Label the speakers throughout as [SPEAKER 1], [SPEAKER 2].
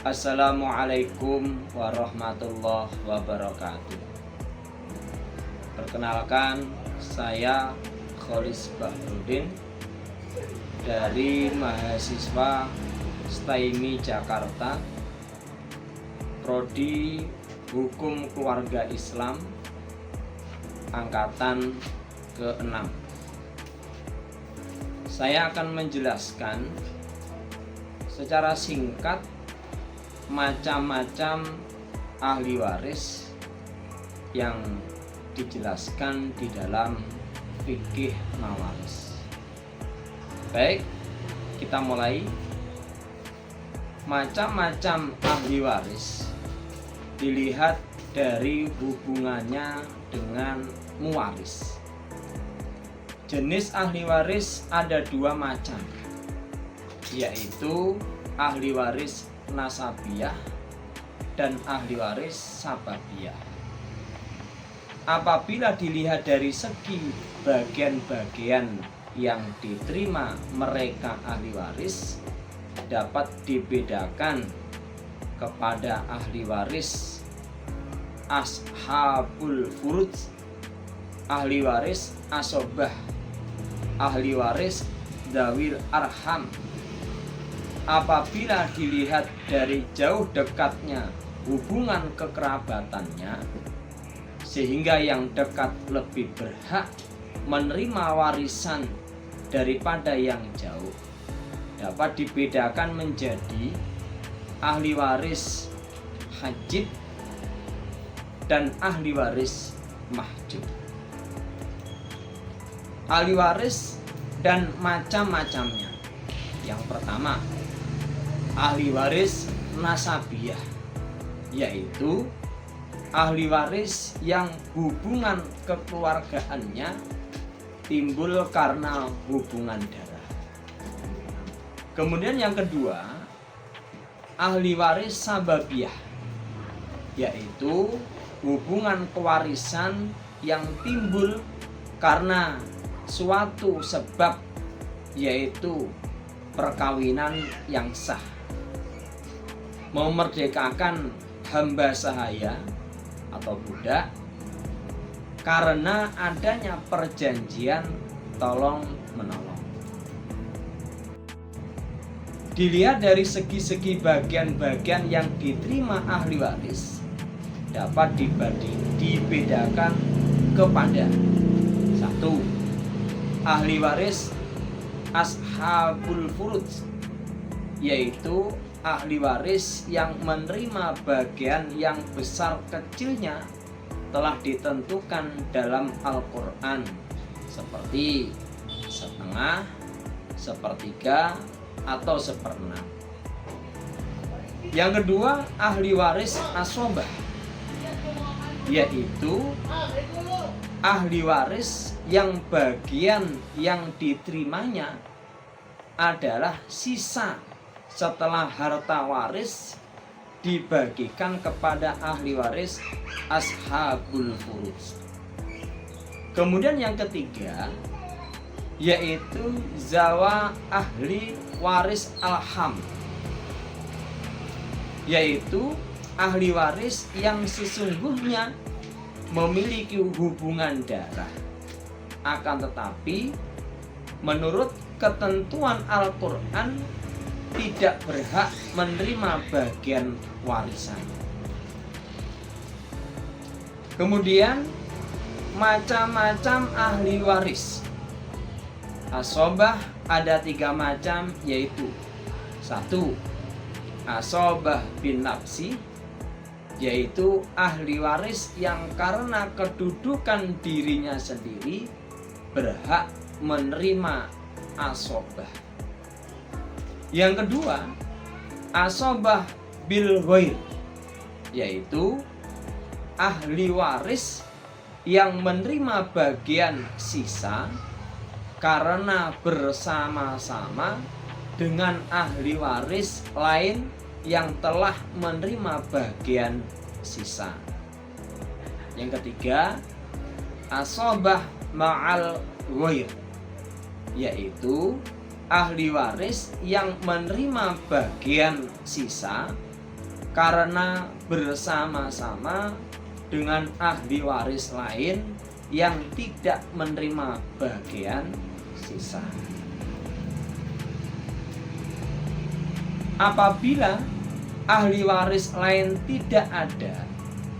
[SPEAKER 1] Assalamualaikum warahmatullahi wabarakatuh. Perkenalkan, saya Kholis Bahrudin dari mahasiswa STAIMI Jakarta, Prodi Hukum Keluarga Islam, angkatan ke-6. Saya akan menjelaskan secara singkat macam-macam ahli waris yang dijelaskan di dalam fikih mawaris. Baik, kita mulai. Macam-macam ahli waris dilihat dari hubungannya dengan muwaris. Jenis ahli waris ada dua macam, yaitu ahli waris nasabiyah dan ahli waris sababiyah. Apabila dilihat dari segi bagian-bagian yang diterima mereka ahli waris, dapat dibedakan kepada ahli waris ashabul furud, ahli waris asobah, ahli waris dawil arham. Apabila dilihat dari jauh dekatnya hubungan kekerabatannya, sehingga yang dekat lebih berhak menerima warisan daripada yang jauh, dapat dibedakan menjadi ahli waris hajib dan ahli waris mahjub. Ahli waris dan macam-macamnya. Yang pertama, ahli waris nasabiyah, yaitu ahli waris yang hubungan kekeluargaannya timbul karena hubungan darah. Kemudian yang kedua, ahli waris sababiyah, yaitu hubungan kewarisan yang timbul karena suatu sebab, yaitu perkawinan yang sah, memerdekakan hamba sahaya atau budak karena adanya perjanjian tolong menolong. Dilihat dari segi-segi bagian-bagian yang diterima ahli waris, dapat dibedakan kepada: 1. Ahli waris ashabul furud, yaitu ahli waris yang menerima bagian yang besar kecilnya telah ditentukan dalam Al-Quran, seperti setengah, sepertiga, atau seperenam. Yang kedua, ahli waris asobah, yaitu ahli waris yang bagian yang diterimanya adalah sisa setelah harta waris dibagikan kepada ahli waris ashabul furud. Kemudian yang ketiga, yaitu zawa ahli waris alham, yaitu ahli waris yang sesungguhnya memiliki hubungan darah, akan tetapi menurut ketentuan Al-Quran tidak berhak menerima bagian warisan. Kemudian macam-macam ahli waris. Asobah ada 3 macam, yaitu: 1. Asobah bin nafsi, yaitu ahli waris yang karena kedudukan dirinya sendiri berhak menerima asobah. Yang kedua, asobah bil ghair, yaitu ahli waris yang menerima bagian sisa karena bersama-sama dengan ahli waris lain yang telah menerima bagian sisa. Yang ketiga, asobah ma'al ghair, yaitu ahli waris yang menerima bagian sisa karena bersama-sama dengan ahli waris lain yang tidak menerima bagian sisa. Apabila ahli waris lain tidak ada,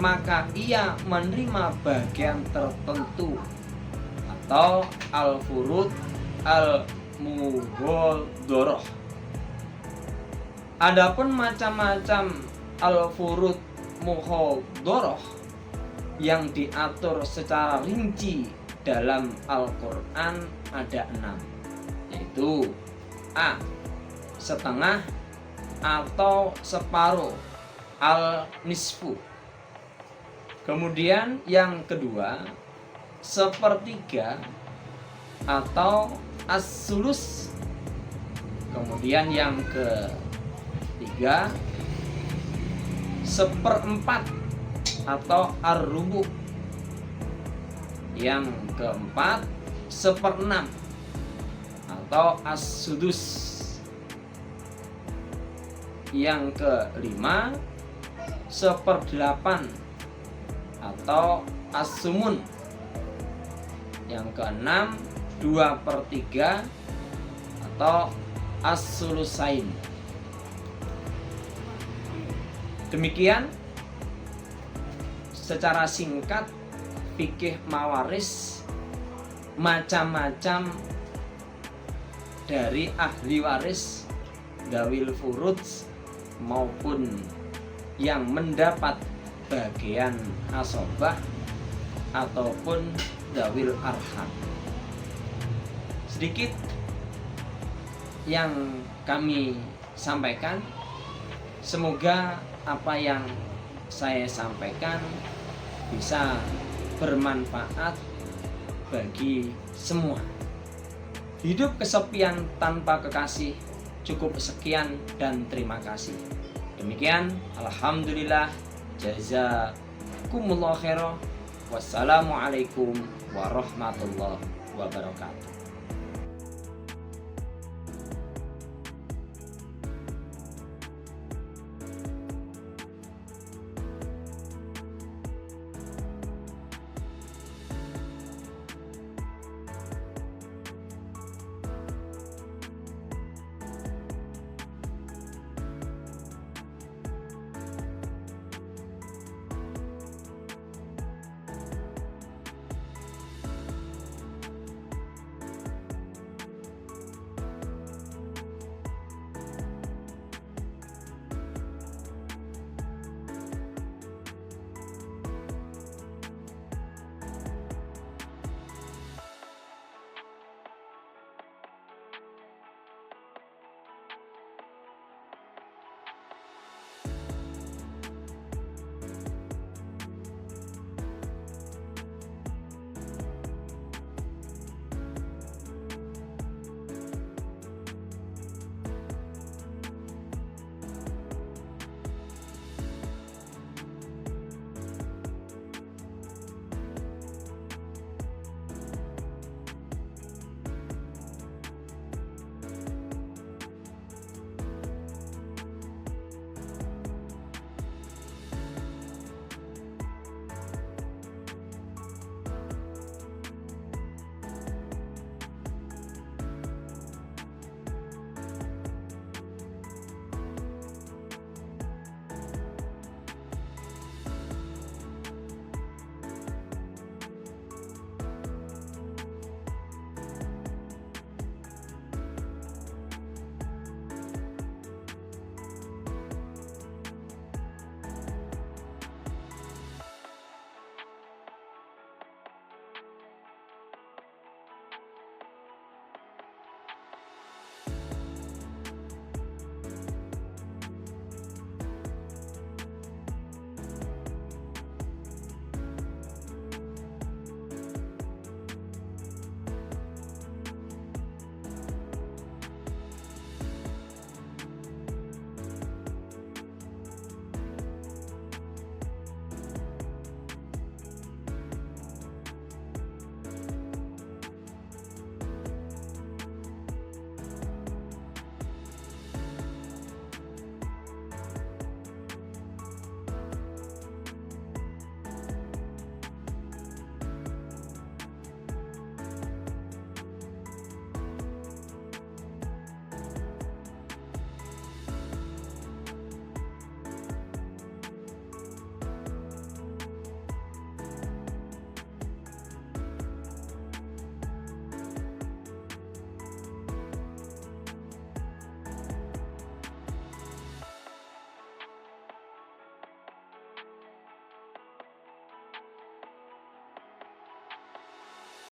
[SPEAKER 1] maka ia menerima bagian tertentu atau al-furud al-mughadharah. Adapun macam-macam al-furud mughadharah yang diatur secara rinci dalam Al-Quran ada 6, yaitu A. Setengah atau separuh, al-nisfu. Kemudian yang kedua, sepertiga atau as-sulus. Kemudian yang ketiga, seperempat atau ar-rubu'. Yang keempat, seperenam atau as-sudus. Yang kelima, seperdelapan atau as-sumun. Yang keenam, 2/3 atau as-sulusain. Demikian secara singkat fikih mawaris, macam-macam dari ahli waris dawil furud maupun yang mendapat bagian asobah ataupun dawil arham. Sedikit yang kami sampaikan, semoga apa yang saya sampaikan bisa bermanfaat bagi semua. Hidup kesepian tanpa kekasih. Cukup sekian dan terima kasih. Demikian, alhamdulillah, jazakumullah khairan. Wassalamualaikum warahmatullahi wabarakatuh.